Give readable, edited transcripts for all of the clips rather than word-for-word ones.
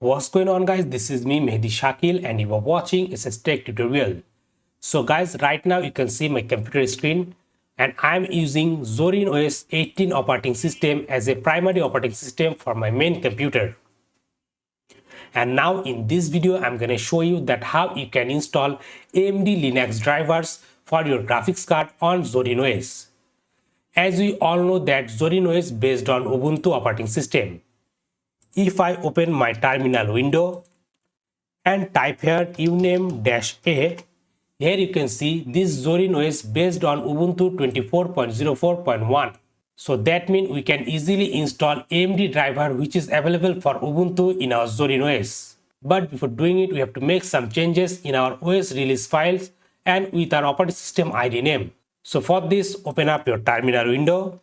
What's going on, guys? This is me, Mehdi Shakil, and you are watching SSTec tutorial. So guys, right now you can see my computer screen and I'm using Zorin OS 18 operating system as a primary operating system for my main computer. And now in this video, I'm going to show you that how you can install AMD Linux drivers for your graphics card on Zorin OS. As we all know that Zorin OS is based on Ubuntu operating system. If I open my terminal window and type here uname-a, here you can see this Zorin OS based on Ubuntu 24.04.1. So that means we can easily install AMD driver which is available for Ubuntu in our Zorin OS. But before doing it, we have to make some changes in our OS release files and with our operating system ID name. So for this, open up your terminal window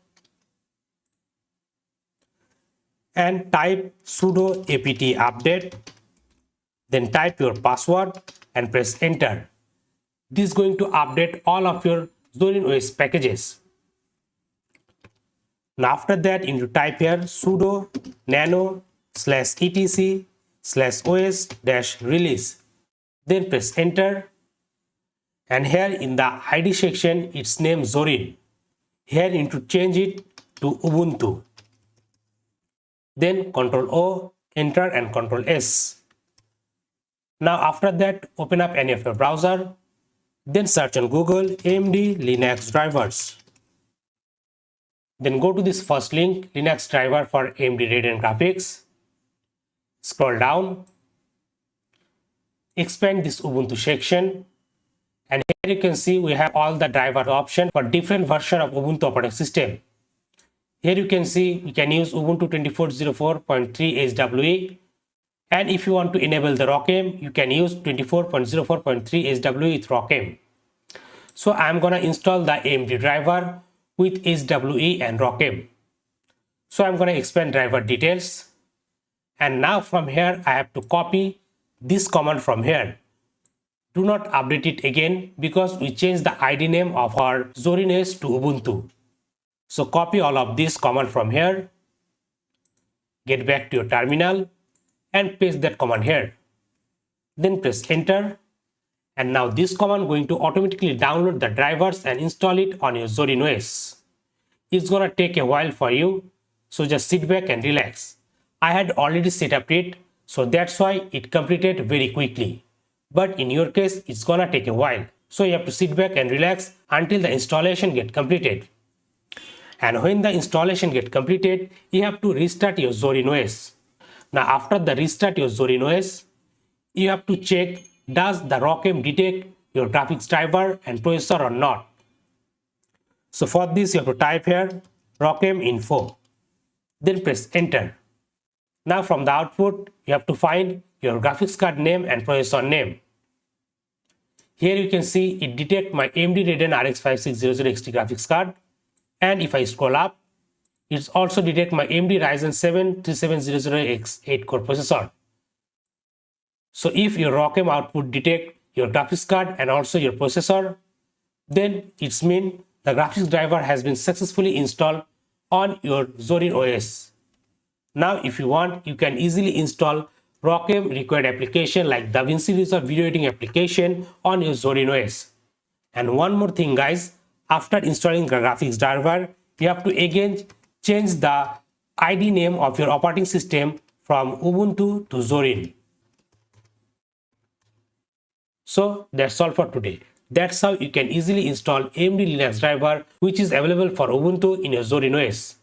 and type sudo apt update, then type your password and press enter. This is going to update all of your Zorin OS packages. Now after that, you need to type here sudo nano/etc/os-release, then press enter, and here in the ID section it's named Zorin. Here you need to change it to Ubuntu. Then Ctrl O, enter, and Ctrl S. Now after that, open up any of your browser, then search on Google AMD Linux drivers. Then go to this first link, Linux driver for AMD Radeon graphics. Scroll down, expand this Ubuntu section, and here you can see we have all the driver options for different version of Ubuntu operating system. Here you can see we can use Ubuntu 24.04.3 SWE, and if you want to enable the ROCm, you can use 24.04.3 SWE with ROCm. So I'm gonna install the AMD driver with SWE and ROCm. So I'm gonna expand driver details, and now from here I have to copy this command from here. Do not update it again because we changed the ID name of our Zorin OS to Ubuntu. So copy all of this command from here, get back to your terminal and paste that command here. Then press enter, and now this command going to automatically download the drivers and install it on your Zorin OS. It's gonna take a while for you, so just sit back and relax. I had already set up it, so that's why it completed very quickly. But in your case, it's gonna take a while, so you have to sit back and relax until the installation get completed. And when the installation get completed, you have to restart your Zorin OS. Now after the restart your Zorin OS, you have to check does the ROCm detect your graphics driver and processor or not. So for this you have to type here ROCm info, then press enter. Now from the output you have to find your graphics card name and processor name. Here you can see it detects my AMD Radeon RX 5600 XT graphics card. And if I scroll up, it's also detect my AMD Ryzen 7 3700X 8-core processor. So if your ROCm output detect your graphics card and also your processor, then it's mean the graphics driver has been successfully installed on your Zorin OS. Now if you want, you can easily install ROCm required application like DaVinci Resolve video editing application on your Zorin OS. And one more thing, guys. After installing the graphics driver, you have to again change the ID name of your operating system from Ubuntu to Zorin. So that's all for today. That's how you can easily install AMD Linux driver which is available for Ubuntu in your Zorin OS.